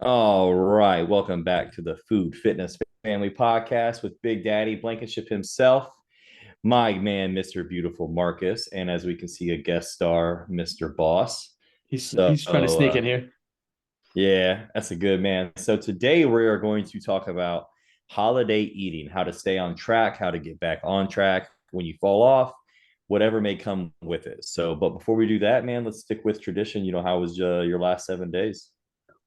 All right, welcome back to the Food Fitness Family Podcast with Big Daddy Blankenship himself, my man, Mr. Beautiful Marcus, and as we can see, a guest star, Mr. Boss. So, He's trying to sneak in here. yeah, that's a good man. So today we are going to talk about holiday eating, how to stay on track, how to get back on track when you fall off, whatever may come with it. So, but before we do that, man, let's stick with tradition. How was your last 7 days?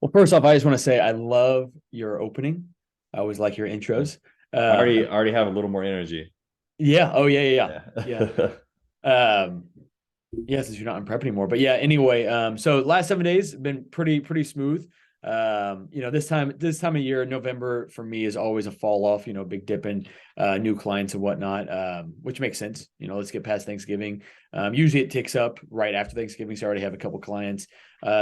Well, first off, I just want to say I love your opening. I always like your intros. I Uh, already have a little more energy. yeah. Oh, yeah. Yeah. Um, yeah, since you're not in prep anymore. But yeah, anyway, so last 7 days have been pretty smooth. This time of year, November for me is always a fall off, big dip in new clients and whatnot, which makes sense. Let's get past Thanksgiving. Usually it ticks up right after Thanksgiving. So I already have a couple clients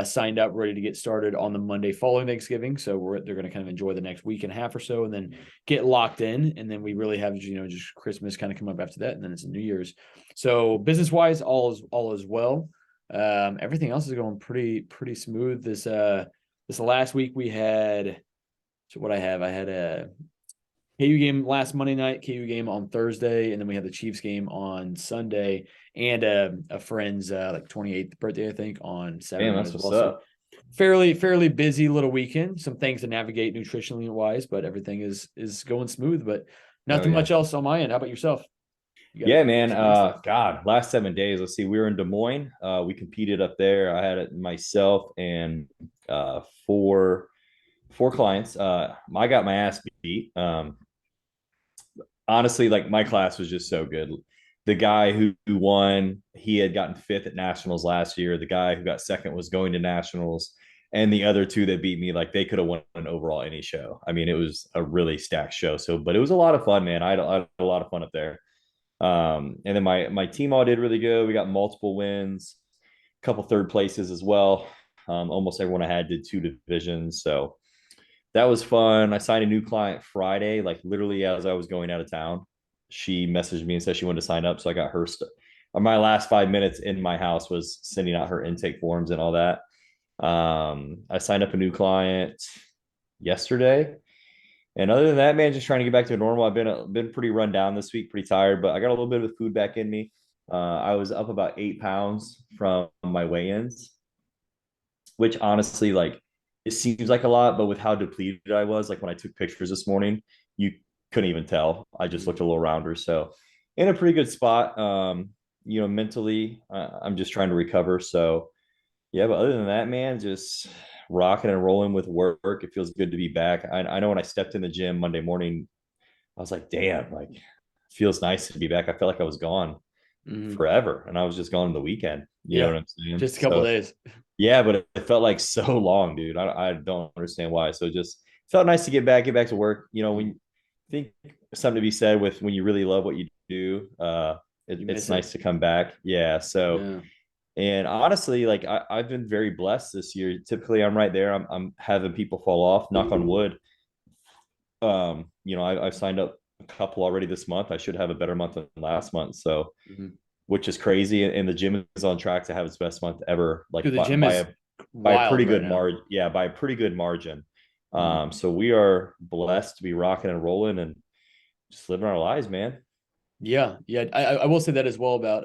signed up, ready to get started on the Monday following Thanksgiving. So they're going to kind of enjoy the next week and a half or so, and then get locked in. And then we really have just Christmas kind of come up after that, and then it's New Year's. So business wise, all is well. Everything else is going pretty smooth. This last week we had, so what I had a KU game last Monday night, KU game on Thursday, and then we had the Chiefs game on Sunday, and a friend's like 28th birthday, I think, on Saturday Damn, night that's as what's well. So up. fairly busy little weekend. Some things to navigate nutritionally wise, but everything is going smooth. But Oh nothing yeah. much else on my end. How about yourself? You got Yeah, it man. experienced? God, last 7 days. Let's see. We were in Des Moines. We competed up there. I had it myself and four clients. I got my ass beat. Honestly, like my class was just so good. The guy who won, he had gotten fifth at nationals last year. The guy who got second was going to nationals, and the other two that beat me, like they could have won an overall any show. I mean, it was a really stacked show. So, but it was a lot of fun, man. I had a lot of fun up there. And then my team all did really good. We got multiple wins, a couple third places as well. Almost everyone I had did two divisions, so that was fun. I signed a new client Friday, like literally as I was going out of town. She messaged me and said she wanted to sign up, so I got her. My last 5 minutes in my house was sending out her intake forms and all that. I signed up a new client yesterday, and other than that, man, just trying to get back to normal. I've been pretty run down this week, pretty tired, but I got a little bit of food back in me. I was up about 8 pounds from my weigh-ins, which honestly, like, it seems like a lot, but with how depleted I was, like when I took pictures this morning, you couldn't even tell. I just looked a little rounder. So, in a pretty good spot. Mentally, I'm just trying to recover. So, yeah, but other than that, man, just rocking and rolling with work. It feels good to be back. I know when I stepped in the gym Monday morning, I was like, damn, like, feels nice to be back. I felt like I was gone Mm-hmm. forever, and I was just gone the weekend. You know Yeah, what I'm saying? just a couple So, days. yeah, but it felt like so long, dude. I don't understand why. So just felt nice to get back to work. When you think something to be said with when you really love what you do, You it's miss it. nice to come back. Yeah. So, Yeah. and honestly, like I've been very blessed this year. Typically, I'm right there. I'm having people fall off. Knock on wood. I've signed up a couple already this month. I should have a better month than last month. So, Mhm. which is crazy. And the gym is on track to have its best month ever, like Dude, the by, gym by is a by a wild pretty right good now. margin. Yeah, by a pretty good margin. Mhm. So we are blessed to be rocking and rolling and just living our lives, man. Yeah. I will say that as well about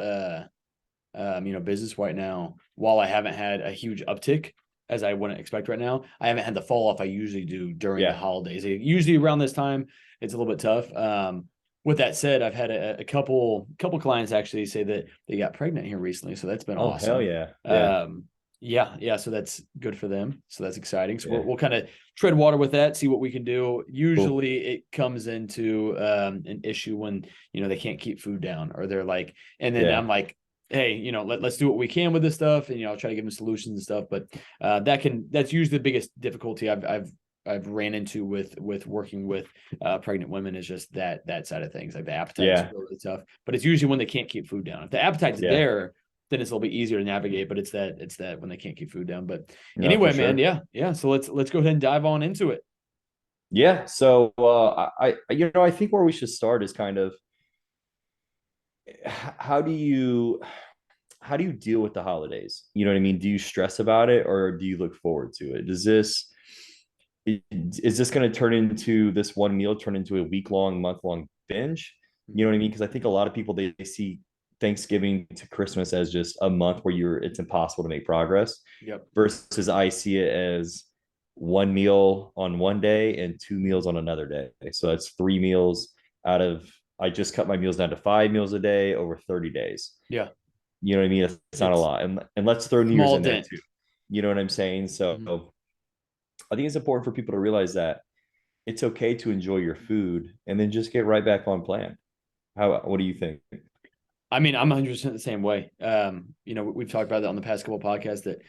business right now. While I haven't had a huge uptick as I wouldn't expect right now, I haven't had the fall off I usually do during the Yeah, holidays. Usually around this time, it's a little bit tough. With that said, I've had a couple clients actually say that they got pregnant here recently, so that's been oh hell awesome. yeah, yeah, Um, yeah, so that's good for them. So that's exciting. So yeah, we'll kind of tread water with that, see what we can do. cool, Usually, it comes into an issue when they can't keep food down, or they're like, and then yeah, I'm like, hey, let's do what we can with this stuff, and I'll try to give them solutions and stuff. But that's usually the biggest difficulty I've ran into with working with pregnant women, is just that side of things. Like the appetite's yeah, really tough, but it's usually when they can't keep food down. If the appetite's yeah, there, then it's a little bit easier to navigate. But it's that when they can't keep food down. But no, for anyway, man, sure. yeah. So let's go ahead and dive on into it. Yeah. So I think where we should start is kind of how do you deal with the holidays? You know what I mean? Do you stress about it or do you look forward to it? Does this is this going to turn into this one meal turn into a week long, month long binge? You know what I mean? Because I think a lot of people they see Thanksgiving to Christmas as just a month where it's impossible to make progress. Yep. Versus I see it as one meal on one day and two meals on another day. So that's three meals out of I just cut my meals down to 5 meals a day over 30 days. Yeah. You know what I mean? It's not a It's lot. And let's throw New Year's small in there dent. too. You know what I'm saying? So Mhm. I think it's important for people to realize that it's okay to enjoy your food and then just get right back on plan. What do you think? I mean, I'm 100% the same way. We've talked about that on the past couple of podcasts that,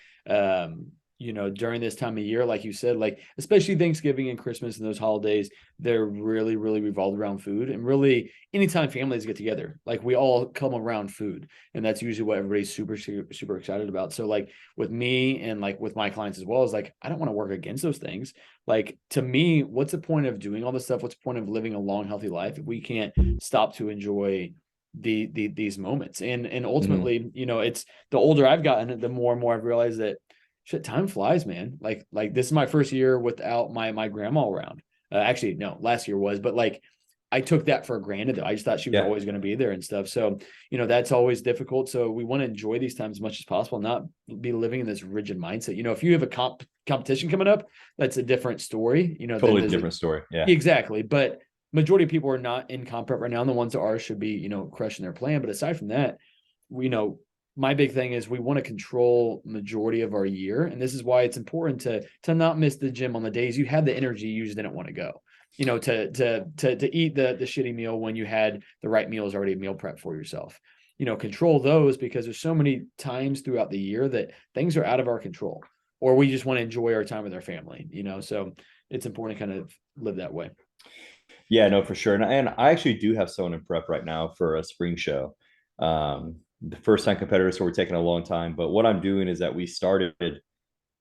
during this time of year, like you said, like especially Thanksgiving and Christmas and those holidays, they're really, really revolved around food. And really, anytime families get together, like we all come around food, and that's usually what everybody's super, super, super excited about. So, like with me and like with my clients as well, is like I don't want to work against those things. Like to me, what's the point of doing all this stuff? What's the point of living a long, healthy life if we can't stop to enjoy these moments? And Mm-hmm. ultimately, it's the older I've gotten, the more and more I've realized that shit, time flies, man. Like this is my first year without my grandma around. Actually, no, last year was, but like I took that for granted though. I just thought she was Yeah, always going to be there and stuff. So, that's always difficult. So we want to enjoy these times as much as possible, not be living in this rigid mindset. If you have a competition coming up, that's a different story, than totally there's different story. Yeah. exactly. But majority of people are not in comp prep right now. And the ones that are should be, crushing their plan. But aside from that, we know my big thing is we want to control majority of our year. And this is why it's important to not miss the gym on the days you had the energy you just didn't want to go. To eat the shitty meal when you had the right meals already meal prep for yourself. Control those because there's so many times throughout the year that things are out of our control, or we just want to enjoy our time with our family, so it's important to kind of live that way. Yeah, no, for sure. And I actually do have someone in prep right now for a spring show. The first time competitors, so we're taking a long time. But what I'm doing is that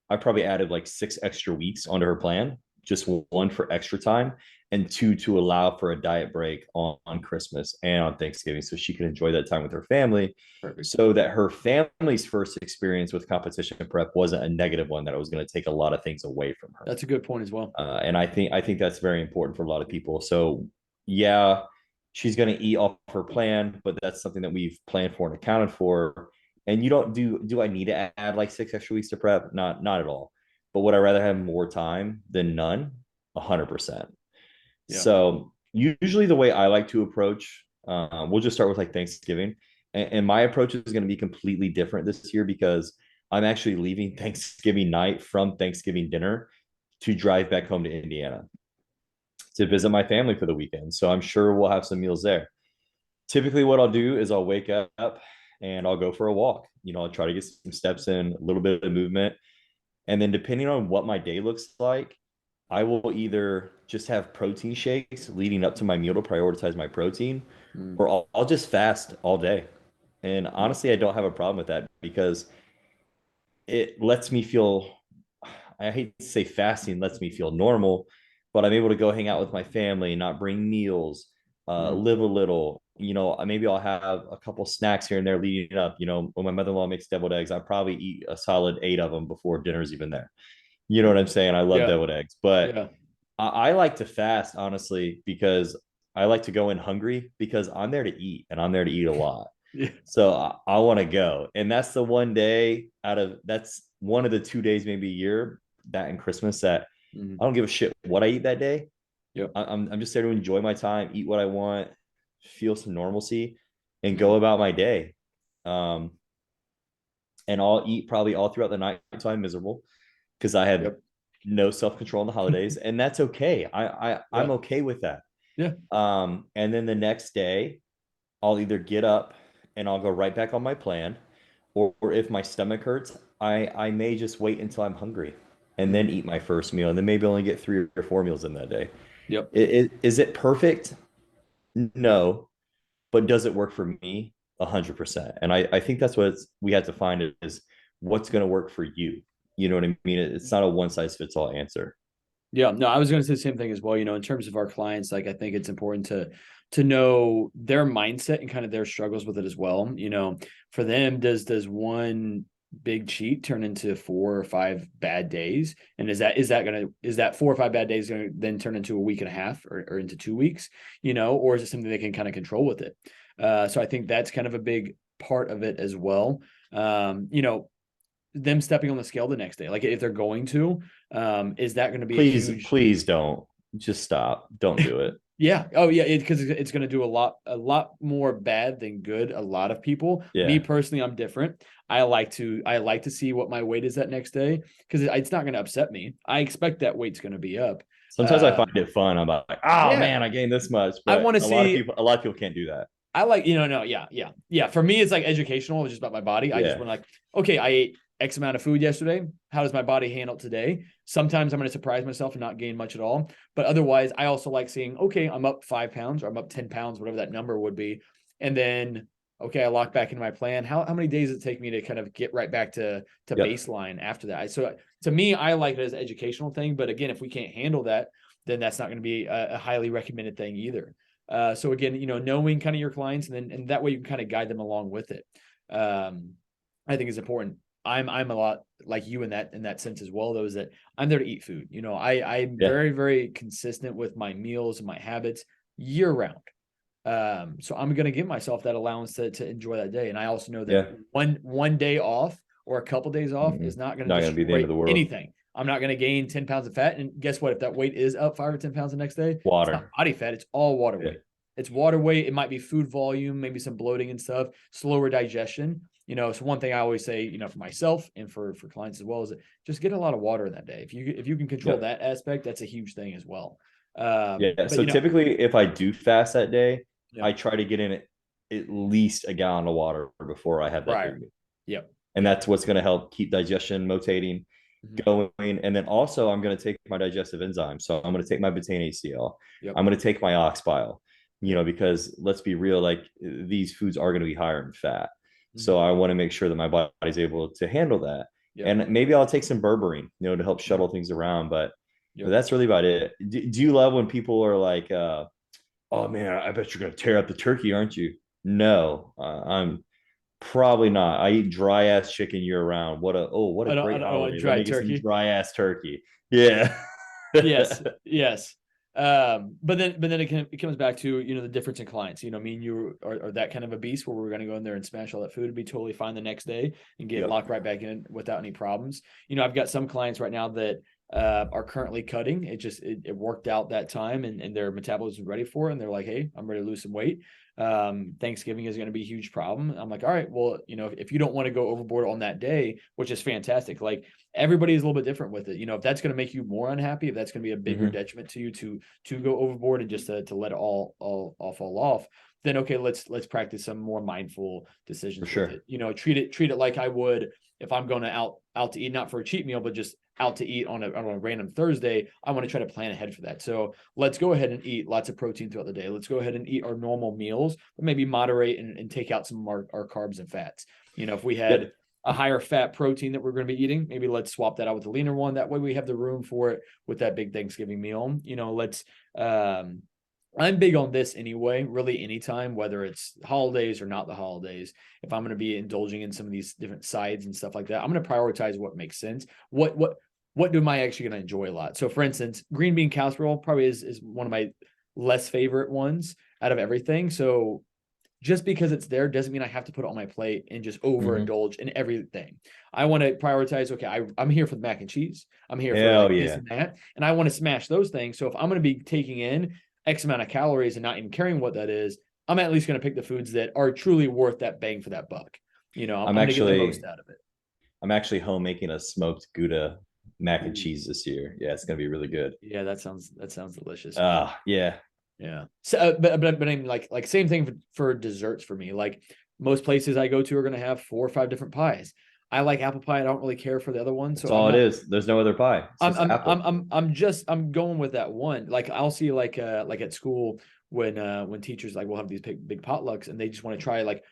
I probably added like 6 extra weeks onto her plan, just one for extra time, and two to allow for a diet break on Christmas and on Thanksgiving so she can enjoy that time with her family Perfect. so that her family's first experience with competition prep wasn't a negative one that it was going to take a lot of things away from her. That's a good point as well. And I think that's very important for a lot of people. So yeah, she's going to eat off her plan, but that's something that we've planned for and accounted for. And you don't do I need to add like 6 extra weeks to prep? Not at all. But would I rather have more time than none? 100%. Yeah. So usually the way I like to approach, we'll just start with like Thanksgiving, and my approach is going to be completely different this year because I'm actually leaving Thanksgiving night from Thanksgiving dinner to drive back home to Indiana to visit my family for the weekend. So I'm sure we'll have some meals there. Typically, what I'll do is I'll wake up and I'll go for a walk. I'll try to get some steps in, a little bit of movement. And then depending on what my day looks like, I will either just have protein shakes leading up to my meal to prioritize my protein, Mm, or I'll just fast all day. And yeah. honestly, I don't have a problem with that because it lets me feel, I hate to say fasting lets me feel normal, but I'm able to go hang out with my family, not bring meals, Mm, live a little. Maybe I'll have a couple snacks here and there leading up. When my mother in law makes deviled eggs, I'll probably eat a solid 8 of them before dinner's even there. You know what I'm saying? I love yeah. deviled eggs, but Yeah. I like to fast honestly because I like to go in hungry because I'm there to eat and I'm there to eat a lot. Yeah. So I want to go. And that's one of the 2 days, maybe a year, that and Christmas, that Mm, I don't give a shit what I eat that day. yep. I'm just there to enjoy my time, eat what I want, feel some normalcy, and go Mm, about my day. Um, and I'll eat probably all throughout the night until I'm miserable because I have yep. no self control in the holidays, and that's okay. I'm Yeah. okay with that. Yeah. And then the next day, I'll either get up and I'll go right back on my plan, or if my stomach hurts, I may just wait until I'm hungry and then Mm, eat my first meal, and then maybe only get 3 or 4 meals in that day. yep. Is it perfect? No, but does it work for me? 100%. And I think that's what we have to find is what's going to work for you. You know what I mean? It's not a one size fits all answer. Yeah, no, I was going to say the same thing as well. In terms of our clients, like I think it's important to know their mindset and kind of their struggles with it as well. For them, does one big cheat turn into 4 or 5 bad days? And is that 4 or 5 bad days gonna then turn into a week and a half or into 2 weeks, or is it something they can kind of control with it? So I think that's kind of a big part of it as well. Them stepping on the scale the next day, like if they're going to, is that going to be a Please, huge? please don't. Just stop. Don't do it. Yeah. Oh, yeah. Because it's going to do a lot more bad than good. A lot of people. Me Yeah. personally, I'm different. I like to see what my weight is that next day because it's not going to upset me. I expect that weight's going to be up. Sometimes I find Um, it fun. I'm like, oh yeah. man, I gained this much. I But want to see. a lot of people can't do that. I like, no, yeah, yeah, yeah. For me, it's like educational. It's just about my body. I just Yeah. want like, okay, I ate X amount of food yesterday. How does my body handle today? Sometimes I'm going to surprise myself and not gain much at all. But otherwise, I also like seeing, okay, I'm up 5 pounds or I'm up 10 pounds, whatever that number would be. And then, okay, I lock back into my plan. How many days does it take me to kind of get right back to Yep. baseline after that? So to me, I like it as an educational thing. But again, if we can't handle that, then that's not going to be a highly recommended thing either. So again, knowing kind of your clients and that way you can kind of guide them along with it. I think is important. I'm a lot like you in that sense as well, though, is that I'm there to eat food. I'm Yeah. very, very consistent with my meals and my habits year round. So I'm going to give myself that allowance to enjoy that day. And I also know that Yeah. one day off or a couple days off is not going to Not gonna be the end destroy of the world. anything. I'm not going to gain 10 pounds of fat. And guess what? If that weight is up 5 or 10 pounds the next day, it's not Water. body fat. It's all water Yeah. weight. It's water weight. It might be food volume, maybe some bloating and stuff, slower digestion. So one thing I always say, for myself and for clients as well, is that just get a lot of water in that day. If you can control Yep. that aspect, that's a huge thing as well. Yeah. But So typically, if I do fast that day, yeah, I try to get in at least a gallon of water before I have that big prior, meal. yep, And yep. that's what's going to help keep digestion rotating Mhm. going. And then also, I'm going to take my digestive enzyme. So I'm going to take my betaine HCl. Yep. I'm going to take my ox bile, Yep. because let's be real, like these foods are going to be higher in fat. So Mhm. I want to make sure that my body's able to handle that. Yep. And maybe I'll take some berberine, to help Mhm. shuttle things around. But Yep. that's really about it. Do you love when people are like, oh man, I bet you're going to tear up the turkey, aren't you? No, I'm probably not. I eat dry ass chicken year round. What a I great don't want holiday. Let dry me get some turkey. dry ass turkey. Yeah. Yes, yes. But then it comes back to the difference in clients. Me and you are that kind of a beast where we're going to go in there and smash all that food and be totally fine the next day and get Yep. locked right back in without any problems. I've got some clients right now that are currently cutting. It worked out that time and their metabolism is ready for it, and they're like, hey, I'm ready to lose some weight. Thanksgiving is going to be a huge problem. I'm like, all right, well, if you don't want to go overboard on that day, which is fantastic, like everybody is a little bit different with it. If that's going to make you more unhappy, if that's going to be a bigger Mm-hmm. detriment to you to go overboard and just to let it all fall off, then okay, let's practice some more mindful For decisions with sure. it. Treat it like I would if I'm going out to eat, not for a cheat meal, but just out to eat on a random Thursday. I want to try to plan ahead for that. So let's go ahead and eat lots of protein throughout the day. Let's go ahead and eat our normal meals, but maybe moderate and take out some of our carbs and fats. If we had Yep. a higher fat protein that we're going to be eating, maybe let's swap that out with a leaner one. That way we have the room for it with that big Thanksgiving meal. Let's I'm big on this anyway, really anytime, whether it's holidays or not the holidays. If I'm going to be indulging in some of these different sides and stuff like that, I'm going to prioritize what makes sense. What do I actually going to enjoy a lot? So for instance, green bean casserole probably is one of my less favorite ones out of everything. So just because it's there doesn't mean I have to put it on my plate and just Mm-hmm. overindulge in everything. I want to prioritize, okay, I'm here for the mac and cheese. I'm here for Hell like this yeah. and that. And I want to smash those things. So if I'm going to be taking in X amount of calories and not even caring what that is, I'm at least going to pick the foods that are truly worth that bang for that buck. I'm I'm going to get the most actually out of it. I'm actually home making a smoked Gouda mac and Ooh, cheese this year. Yeah, it's gonna be really good. yeah, that sounds delicious. Yeah. Yeah. So, but I'm like same thing for desserts for me. Like most places I go to are going to have 4 or 5 different pies. I like apple pie. I don't really care for the other one, That's so I'm all it not. is. There's no other pie. It's just apple. I'm going with that one. Like I'll see like at school when teachers like will have these big potlucks and they just want to try like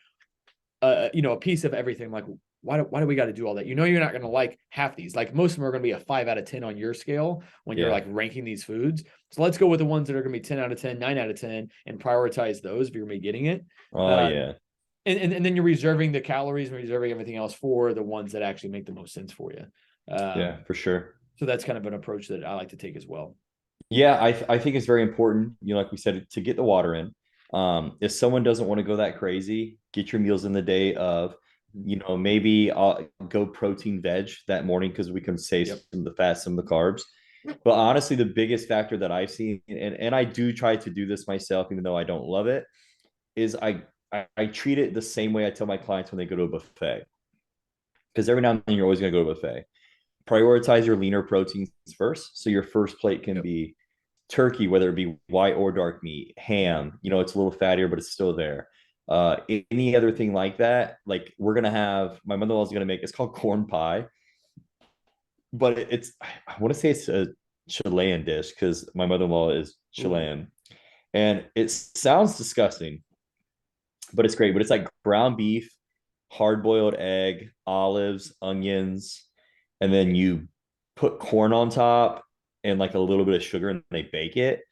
a piece of everything. Like why do we got to do all that? You're not going to like half these. Like most of them are going to be a 5 out of 10 on your scale when you're Yeah. like ranking these foods. So let's go with the ones that are going to be 10 out of 10, 9 out of 10, and prioritize those if you're going to be getting it. Oh Um, yeah. and then you're reserving the calories and reserving everything else for the ones that actually make the most sense for you. Yeah, for sure. So that's kind of an approach that I like to take as well. Yeah, I think it's very important, like we said, to get the water in. If someone doesn't want to go that crazy, get your meals in the day of, Mhm. maybe I'll go protein veg that morning because we can save Yep. some of the fats, some of the carbs. But honestly, the biggest factor that I've seen, and I do try to do this myself, even though I don't love it, is I treat it the same way I tell my clients when they go to a buffet. Because every now and then you're always going to go to a buffet. Prioritize your leaner proteins first. So your first plate can Yep. be turkey, whether it be white or dark meat, ham, it's a little fattier, but it's still there. Any other thing like that, like we're gonna have my mother-in-law's gonna make it's called corn pie, but it's I want to say it's a Chilean dish because my mother-in-law is Ooh. Chilean. And it sounds disgusting, but it's great. But it's like ground beef, hard-boiled egg, olives, onions, and then you put corn on top and like a little bit of sugar and they bake it.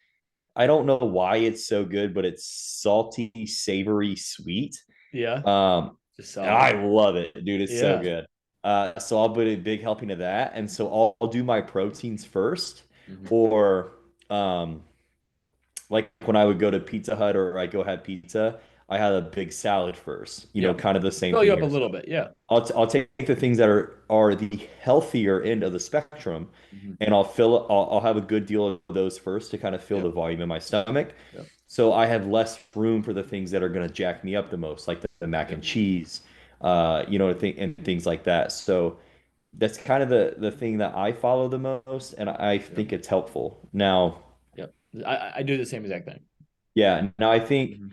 I don't know why it's so good, but it's salty, savory, sweet. Yeah. Um, Just and I solid. love it, dude. It's so Yeah. good. So I'll put a big helping of that, and so I'll do my proteins first, Mhm. or like when I would go to Pizza Hut or I go have pizza, I had a big salad first. Yeah. Kind of the same Fill you thing up a here. little So bit. Yeah. I'll take the things that are the healthier end of the spectrum, Mhm. and I'll have a good deal of those first to kind of fill the Yep. volume in my stomach. Yep. So I have less room for the things that are going to jack me up the most, like the mac and Yep. cheese, and things like that. So that's kind of the thing that I follow the most, and I Yep. think it's helpful. Now, Yep. I do the same exact thing. yeah, now I think, Mhm.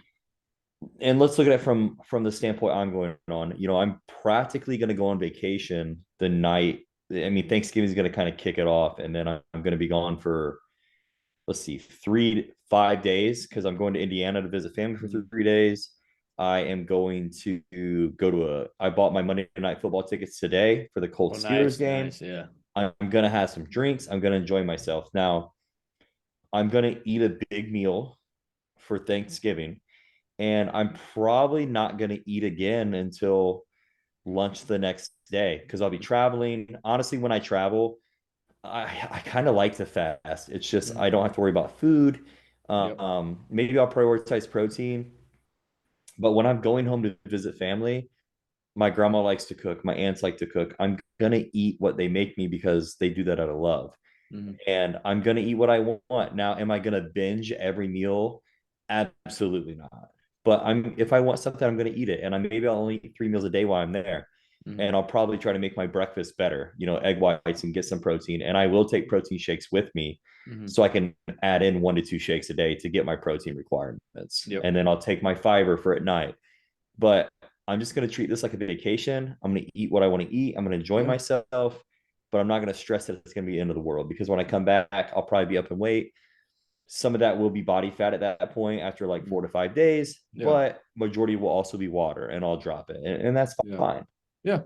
and let's look at it from the standpoint I'm going on. I'm practically going to go on vacation the night. I mean, Thanksgiving is going to kind of kick it off, and then I'm going to be gone for, let's see, 3 5 days because I'm going to Indiana to visit family for Mhm. 3 days. I am going to go to I bought my Monday night football tickets today for the Oh, Colts Steelers nice. game. Nice. Yeah. I'm going to have some drinks. I'm going to enjoy myself. Now, I'm going to eat a big meal for Thanksgiving, and I'm probably not going to eat again until lunch the next day because I'll be traveling. Honestly, when I travel, I kind of like to fast. It's just Mhm. I don't have to worry about food. Yep. Maybe I'll prioritize protein, but when I'm going home to visit family, my grandma likes to cook. My aunts like to cook. I'm gonna eat what they make me because they do that out of love, Mhm. and I'm gonna eat what I want. Now, am I gonna binge every meal? Absolutely not. But if I want something, I'm gonna eat it, and maybe I'll only eat 3 meals a day while I'm there, Mhm. and I'll probably try to make my breakfast better. Egg whites and get some protein, and I will take protein shakes with me, Mhm. so I can add in 1 to 2 shakes a day to get my protein requirements, Yep. and then I'll take my fiber for at night. But I'm just going to treat this like a vacation. I'm going to eat what I want to eat. I'm going to enjoy Yeah. myself, but I'm not going to stress that it's going to be the end of the world because when I come back, I'll probably be up in weight. Some of that will be body fat at that point after like Mhm. 4 to 5 days, Yeah. but majority will also be water and I'll drop it. And that's Yeah. fine. Yeah.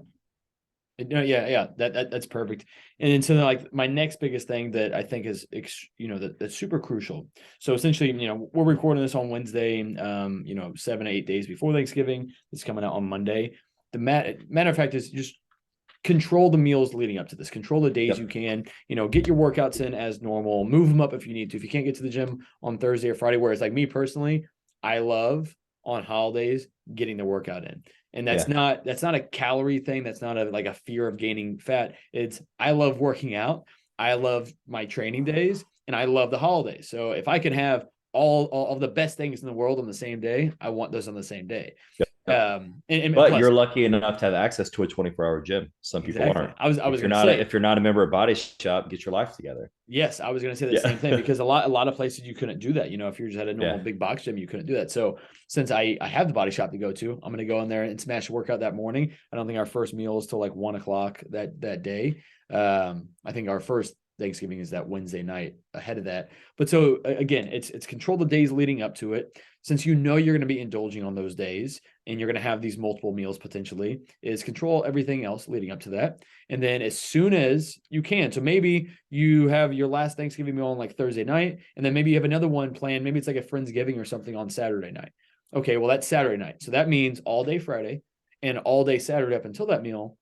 No, yeah, yeah, that's perfect. And then so then, like my next biggest thing that I think is that's super crucial. So essentially, we're recording this on Wednesday, 7 to 8 days before Thanksgiving. It's coming out on Monday. The matter of fact is just control the meals leading up to this. Control the days you Yep. can. Get your workouts in as normal. Move them up if you need to. If you can't get to the gym on Thursday or Friday, whereas like me personally, I love on holidays getting the workout in. And Yeah. that's not a calorie thing. That's not like a fear of gaining fat. It's I love working out. I love my training days and I love the holidays. So if I can have all of the best things in the world on the same day, I want those on the same day. Yep. And But plus, you're lucky enough to have access to a 24-hour gym. Some people exactly. aren't. I was If you're gonna not say, if you're not a member of Body Shop, get your life together. yes, I was going to say the Yeah. same thing because a lot of places you couldn't do that. If you're just at a normal Yeah. big box gym, you couldn't do that. So since I have the body shop to go to, I'm going to go in there and smash a workout that morning. I don't think our first meal is till like 1 o'clock that day. I think our first Thanksgiving is that Wednesday night ahead of that. But so again, it's control the days leading up to it. Since you're going to be indulging on those days and you're going to have these multiple meals potentially, is control everything else leading up to that. And then as soon as you can, so maybe you have your last Thanksgiving meal on like Thursday night, and then maybe you have another one planned. Maybe it's like a Friendsgiving or something on Saturday night. Okay, well, that's Saturday night. So that means all day Friday and all day Saturday up until that meal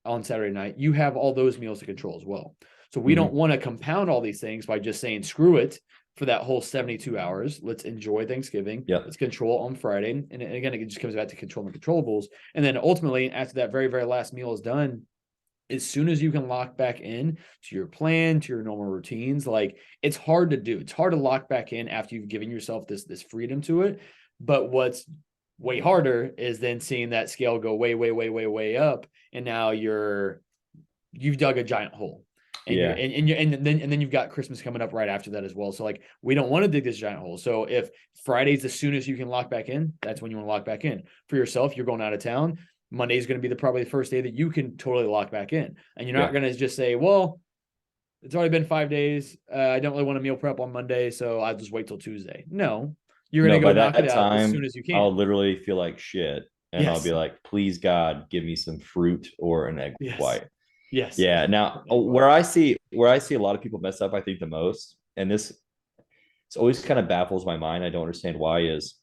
on Saturday night, you have all those meals to control as well. So we don't Hmm. want to compound all these things by just saying, screw it for that whole 72 hours. Let's enjoy Thanksgiving. Yep. Let's control on Friday. And again, it just comes back to controlling the controllables. And then ultimately, after that very, very last meal is done, as soon as you can lock back in to your plan, to your normal routines, like it's hard to do. It's hard to lock back in after you've given yourself this freedom to it. But what's way harder is then seeing that scale go way, way, way, way, way up. And now you've dug a giant hole. And you're Yeah. and then you've got Christmas coming up right after that as well. So like we don't want to dig this giant hole. So if Friday's as soon as you can lock back in, that's when you want to lock back in. For yourself, you're going out of town. Monday is going to be probably the first day that you can totally lock back in. And you're not Yeah. going to just say, well, it's already been 5 days. I don't really want to meal prep on Monday, so I'll just wait till Tuesday. No, you're going No, to go by knock it that out as soon time, as you can. I'll literally feel like shit. And I'll be Yes. like, please, God, give me some fruit or an egg Yes. white. Yes. Yeah. Now, Right. where I see a lot of people mess up, I think the most, and this it's always kind of baffles my mind. I don't understand why is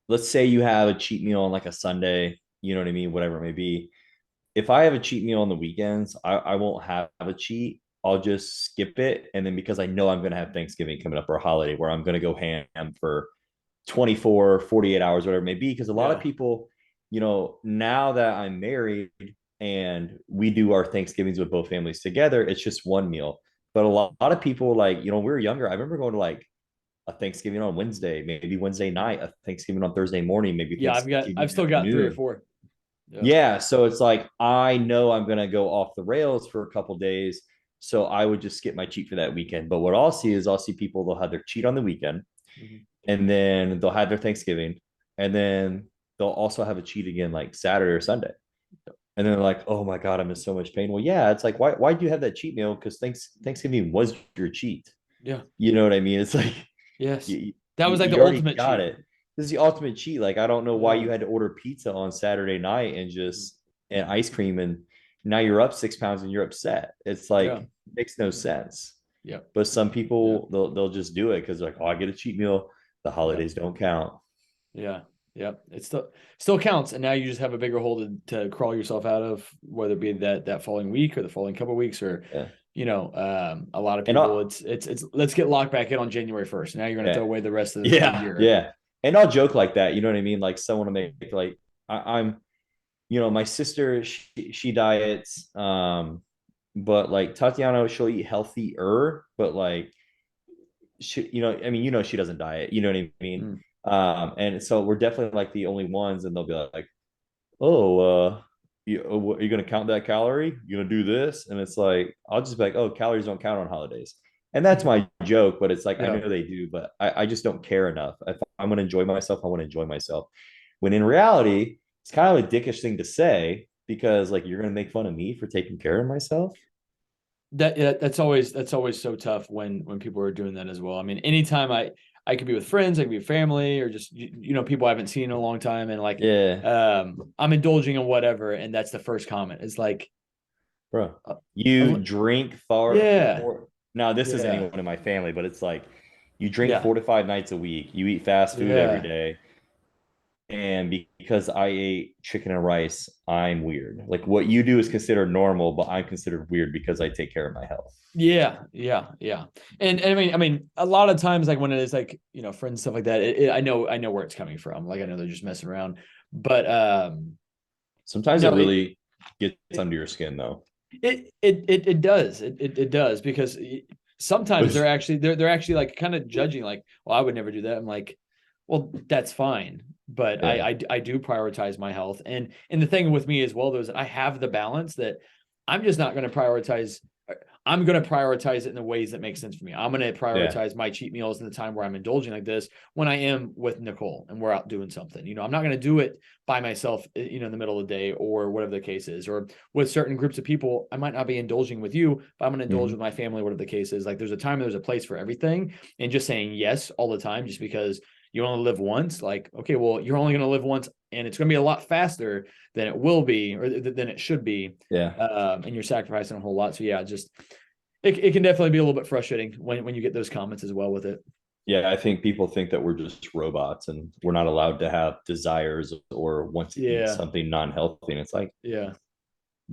let's say you have a cheat meal on like a Sunday, you know what I mean, whatever it may be. If I have a cheat meal on the weekends, I won't have a cheat. I'll just skip it. And then because I know I'm going to have Thanksgiving coming up or a holiday where I'm going to go ham for 24, 48 hours, whatever it may be. Because a lot of Yeah. people, now that I'm married and we do our Thanksgivings with both families together, it's just one meal. But a lot of people, like, when we were younger, I remember going to like a Thanksgiving on Wednesday, maybe Wednesday night, a Thanksgiving on Thursday morning, maybe Yeah. I've Thanksgiving still got three or afternoon. four. Yeah. Yeah, so it's like I know I'm gonna go off the rails for a couple days, so I would just skip my cheat for that weekend. But what I'll see people they'll have their cheat on the weekend, Mhm. and then they'll have their Thanksgiving, and then they'll also have a cheat again like Saturday or Sunday, and then they're like, "Oh my God, I'm in so much pain." Well, yeah, it's like why do you have that cheat meal? Because Thanksgiving was your cheat. Yeah. You know what I mean? It's like Yes. you, That was like the you already ultimate got cheat. it. This is the ultimate cheat. Like I don't know why Yeah. you had to order pizza on Saturday night and Mhm. just and ice cream and now you're up 6 pounds and you're upset. It's like Yeah. it makes no sense. Yeah. But some Yeah. people they'll just do it because like, oh, I get a cheat meal. The Yeah. holidays don't count. Yeah. Yeah. It still counts. And now you just have a bigger hole to crawl yourself out of, whether it be that following week or the following couple of weeks, or Yeah. a lot of And people, it's let's get locked back in on January 1st. Now you're going to yeah. throw away the rest of the Yeah. year. Yeah. And I'll joke like that. You know what I mean? Like someone to make like I'm my sister she diets but like Tatiana she'll eat healthier but like she I mean she doesn't diet, you know what I mean? Mm. And so we're definitely like the only ones and they'll be like, oh are you gonna count that calorie, you gonna do this? And it's like I'll just be like, oh, calories don't count on holidays. And that's my joke, but it's like I Yeah. know they do, but I just don't care enough. If I'm gonna enjoy myself, I want to enjoy myself, when in reality it's kind of a dickish thing to say because like you're gonna make fun of me for taking care of myself. That's always so tough when people are doing that as well. I mean, anytime I could be with friends, I could be with family, or just people I haven't seen in a long time, and like Yeah, I'm indulging in whatever, and that's the first comment. It's like, bro. uh, You drink far yeah, for now. This isn't yeah, anyone in my family, but it's like you drink yeah, 4 to 5 nights a week. You eat fast food every yeah, day. And because I ate chicken and rice, I'm weird. Like what you do is considered normal, but I'm considered weird because I take care of my health. yeah. And I mean, a lot of times, like when it is like friends stuff like that, I know where it's coming from. Like I know they're just messing around, but Sometimes it no, really gets it under your skin, though. it does it does, because sometimes Which, they're actually like kind of judging, like, well, I would never do that. I'm like, well, that's fine, but yeah, I do prioritize my health, and the thing with me as well though is that I have the balance that I'm just not going to prioritize. I'm going to prioritize it in the ways that make sense for me. I'm going to yeah, prioritize my cheat meals in the time where I'm indulging like this when I am with Nicole and we're out doing something. I'm not going to do it by myself, in the middle of the day or whatever the case is, or with certain groups of people. I might not be indulging with you, but I'm going to indulge mhm, with my family, whatever the case is. Like there's a time, there's a place for everything. And just saying yes all the time, just because you only live once, like, okay, well, you're only going to live once and it's going to be a lot faster than it will be, or than it should be. yeah. And you're sacrificing a whole lot. So yeah, just it can definitely be a little bit frustrating when you get those comments as well with it. Yeah, I think people think that we're just robots and we're not allowed to have desires or want to eat Yeah. something non-healthy. And it's like, Yeah.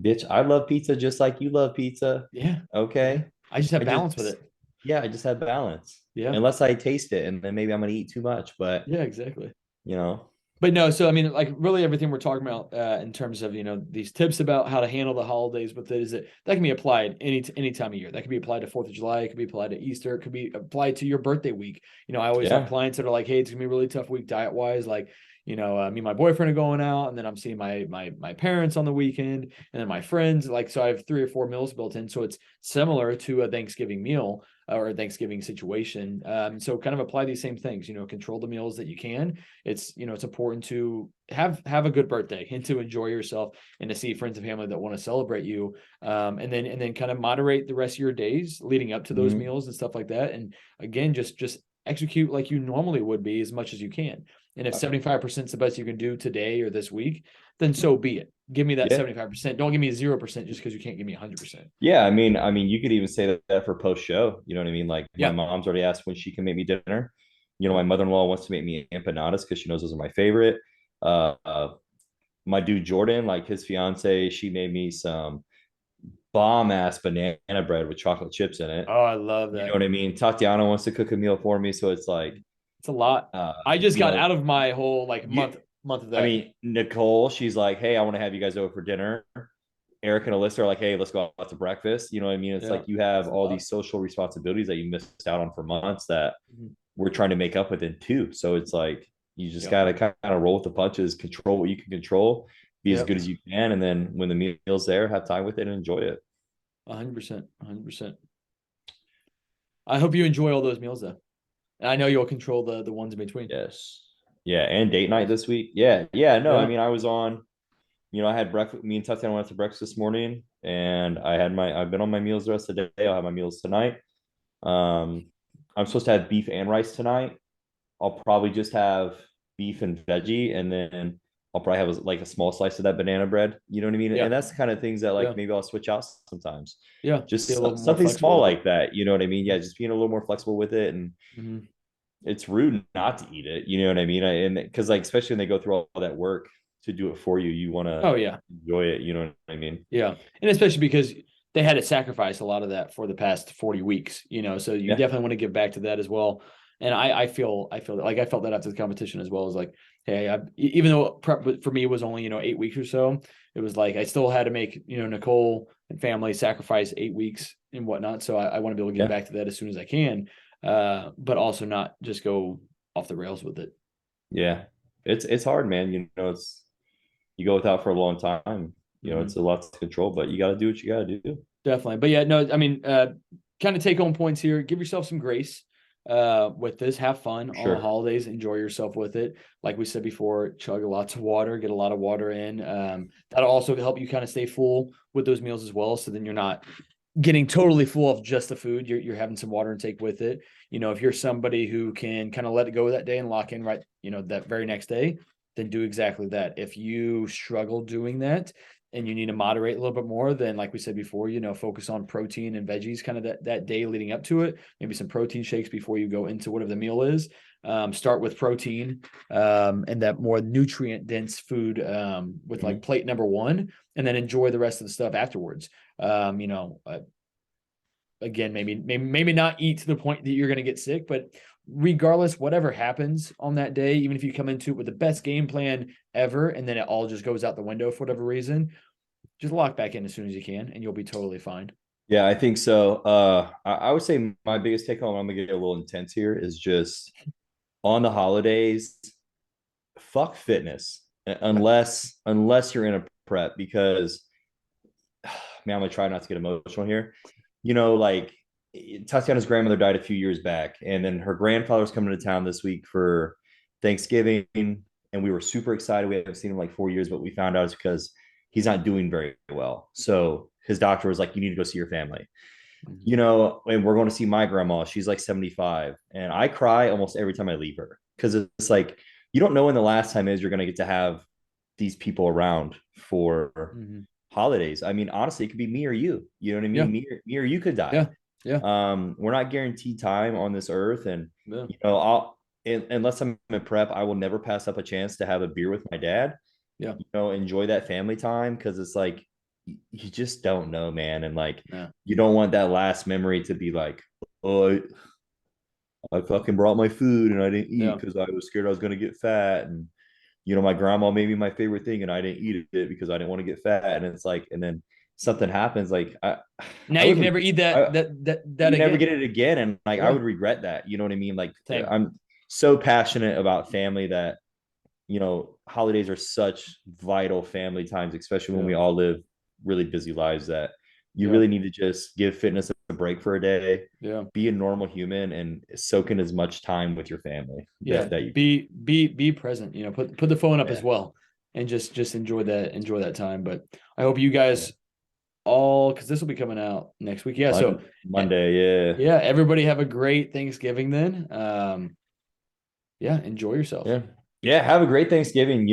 bitch, I love pizza just like you love pizza. Yeah. Yeah. Okay. I just have I balance with just, it. yeah, I just have balance. Yeah. Unless I taste it and then maybe I'm gonna eat too much. But Yeah, exactly. you know, But no, so I mean, like really everything we're talking about in terms of these tips about how to handle the holidays with it is that can be applied any time of year. That can be applied to Fourth of July. It could be applied to Easter. It could be applied to your birthday week. I always have yeah. clients that are like, "Hey, it's gonna be a really tough week diet wise. Like, me and my boyfriend are going out, and then I'm seeing my parents on the weekend, and then my friends. Like, so I have 3 or 4 meals built in. So it's similar to a Thanksgiving meal or a Thanksgiving situation. So kind of apply these same things. Control the meals that you can. It's important to have a good birthday and to enjoy yourself and to see friends and family that want to celebrate you, and then kind of moderate the rest of your days leading up to those Mhm. meals and stuff like that. And again, just execute like you normally would be as much as you can. And if 75% is the best you can do today or this week, then so be it. Give me that Yeah. 75%. Don't give me 0% just because you can't give me 100%. Yeah, I mean, you could even say that for post show. You know what I mean? Like my Yeah. mom's already asked when she can make me dinner. My Yep. mother-in-law wants to make me empanadas because she knows those are my favorite. Uh, uh, my dude Jordan, like his fiance, she made me some bomb ass banana bread with chocolate chips in it. Oh, I love You know that. what I mean? Tatiana wants to cook a meal for me, so it's like, It's a lot. uh, I just you got know, out of my whole like you, month of I that. mean, Nicole, she's like, hey, I want to have you guys over for dinner. Eric and Alyssa are like, hey, let's go out to breakfast. You know what I mean? It's Yeah. like you have It's a all lot. these social responsibilities that you missed out on for months that Mhm. we're trying to make up with it too. So it's like you just Yep. gotta kind of roll with the punches, control what you can control, be as Yep. good as you can, and then when the meal's there, have time with it and enjoy it. 100%. 100%. I hope you enjoy all those meals though. And I know you'll control the ones in between. Yes. Yeah. And date night Awesome. this week. Yeah. Yeah. No, I Yeah. mean, I was on, I had breakfast. Me and Tatiana went to breakfast this morning and I've been on my meals the rest of the day. I'll have my meals tonight. Um, I'm supposed to have beef and rice tonight. I'll probably just have beef and veggie, and then I'll probably have like a small slice of that banana bread. You know what I mean? Yeah. And that's the kind of things that like Yeah. maybe I'll switch out sometimes. Yeah. Be a Just little more something flexible small with it. like that. You know what I mean? Yeah, just being a little more flexible with it, and Mm-hmm. it's rude not to eat it. You know what I mean? And because like especially when they go through all that work to do it for you, you want to Oh yeah. enjoy it. You know what I mean? Yeah. And especially because they had to sacrifice a lot of that for the past 40 weeks, so you Yeah. definitely want to give back to that as well. And I feel like I felt that after the competition as well as like, hey, even though prep for me was only, 8 weeks or so, it was like, I still had to make, Nicole and family sacrifice 8 weeks and whatnot. So I want to be able to get Yeah. back to that as soon as I can. But also not just go off the rails with it. Yeah. It's hard, man. It's you go without for a long time. It's Mhm. a lot to control, but you got to do what you got to do. Definitely. But yeah, no, I mean, kind of take home points here. Give yourself some grace with this. Have fun For on the sure. holidays. Enjoy yourself with it. Like we said before, chug lots of water, get a lot of water in. That'll also help you kind of stay full with those meals as well. So then you're not getting totally full of just the food. You're having some water intake with it. If you're somebody who can kind of let it go that day and lock in right, that very next day, then do exactly that. If you struggle doing that and you need to moderate a little bit more, then like we said before, focus on protein and veggies kind of that day leading up to it. Maybe some protein shakes before you go into whatever the meal is. Start with protein and that more nutrient dense food with like Mhm. plate number one, and then enjoy the rest of the stuff afterwards. Um, you know, uh, Again, maybe not eat to the point that you're going to get sick, but regardless, whatever happens on that day, even if you come into it with the best game plan ever, and then it all just goes out the window for whatever reason, just lock back in as soon as you can, and you'll be totally fine. Yeah, I think so. I would say my biggest take home, I'm gonna get a little intense here, is just on the holidays, fuck fitness Yep. unless you're in a prep because man, I'm gonna try not to get emotional here. Like Tatiana's grandmother died a few years back, and then her grandfather was coming to town this week for Thanksgiving, and we were super excited. We haven't seen him like 4 years, but we found out it's because he's not doing very well. So his doctor was like, "You need to go see your family." Mm-hmm. And we're going to see my grandma. She's like 75. And I cry almost every time I leave her because it's like, you don't know when the last time is you're going to get to have these people around for Mm-hmm. holidays. I mean, honestly, it could be me or you. You know what I Yeah. mean? Me or you could die. Yeah. Yeah. We're not guaranteed time on this earth, and Yeah. unless I'm in prep, I will never pass up a chance to have a beer with my dad. Yeah. Enjoy that family time, because it's like you just don't know, man, and like Yeah. you don't want that last memory to be like, oh, I fucking brought my food and I didn't eat Yeah. because I was scared I was gonna get fat, and my grandma made me my favorite thing and I didn't eat it because I didn't want to get fat, and it's like, and then something happens, like Now I you would can never eat that I, that you never again. get it again, and like I Yeah. would regret that. You know what I mean? Like Same. I'm so passionate about family that holidays are such vital family times, especially when Yeah. we all live really busy lives, that you Yeah. really need to just give fitness a break for a day, Yeah. be a normal human, and soak in as much time with your family Yeah. that you Be present. Put the phone up as yeah well, and just enjoy that time. But I hope you yeah guys all, because this will be coming out next week. Yeah. So Monday, yeah. yeah, everybody have a great Thanksgiving then. Yeah, enjoy yourself. Yeah. Yeah. Have a great Thanksgiving.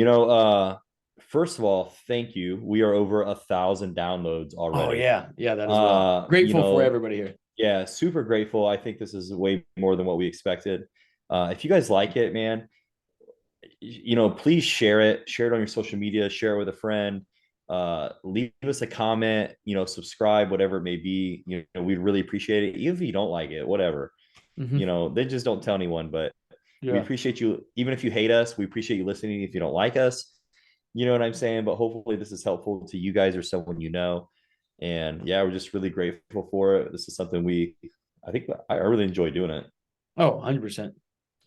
First of all, thank you. We are over 1,000 downloads Oh already. yeah, yeah, that as well. Uh, you Grateful for know, everybody here. yeah, super grateful. I think this is way more than what we expected. If you guys like it, man, please share it on your social media, share it with a friend, leave us a comment, subscribe, whatever it may be. We'd really appreciate it. Even if you don't like it, whatever, Hmm. they just don't tell anyone, but we Yeah. appreciate you. Even if you hate us, we appreciate you listening. If you don't like us, you know what I'm saying? But hopefully this is helpful to you guys or someone you know. And yeah, we're just really grateful for it. This is something I think I really enjoy doing it. Oh, 100%.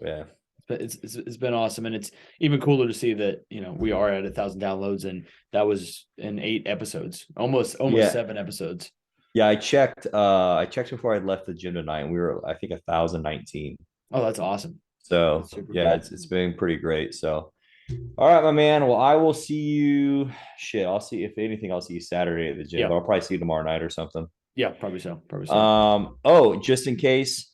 Yeah. But it's been awesome, and it's even cooler to see that we are at 1,000 downloads, and that was in 8 episodes, almost Yeah. 7 episodes. Yeah. I checked before I left the gym tonight, and we were, I think, 1,019. Oh, that's awesome. So That's super yeah, cool. it's been pretty great. So all right, my man. Well, I will see you. Shit, I'll see, if anything, I'll see you Saturday at the gym, Yeah. but I'll probably see you tomorrow night or something. Yeah, probably so. Probably so. Oh, just in case,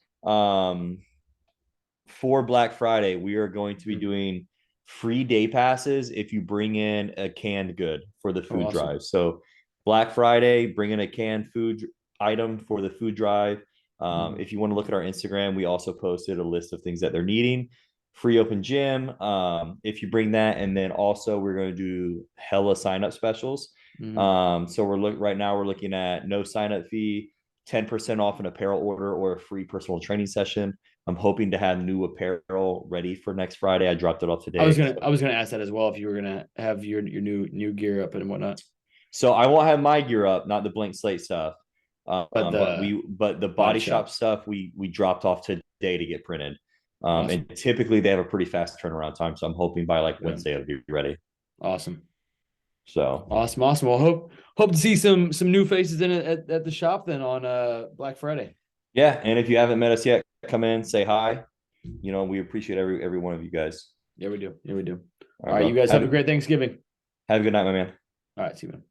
for Black Friday, we are going to be Mhm. doing free day passes if you bring in a canned good for the Oh, food awesome. drive. So Black Friday, bring in a canned food item for the food drive. Mhm. If you want to look at our Instagram, we also posted a list of things that they're needing. Free open gym. If you bring that, and then also we're going to do hella sign up specials. Mhm. So right now we're looking at no sign up fee, 10% off an apparel order, or a free personal training session. I'm hoping to have new apparel ready for next Friday. I dropped it off I was today. gonna I was gonna ask that as well, if you were gonna have your new gear up and whatnot. So I won't have my gear up, not the blank slate stuff. But But the body body shop shop. stuff we dropped off today to get printed. And Awesome. typically they have a pretty fast turnaround time, so I'm hoping by like Yeah. Wednesday it'll be ready. Awesome. So Awesome. Awesome. Well, hope to see some new faces in it at the shop then on Black Friday. yeah, and if you haven't met us yet, come in, say hi. We appreciate every one of you guys. Yeah, we do. Yeah, we do. All All right, right, you bro. guys have a great Thanksgiving. Have a good night, my man. All right, see you, man.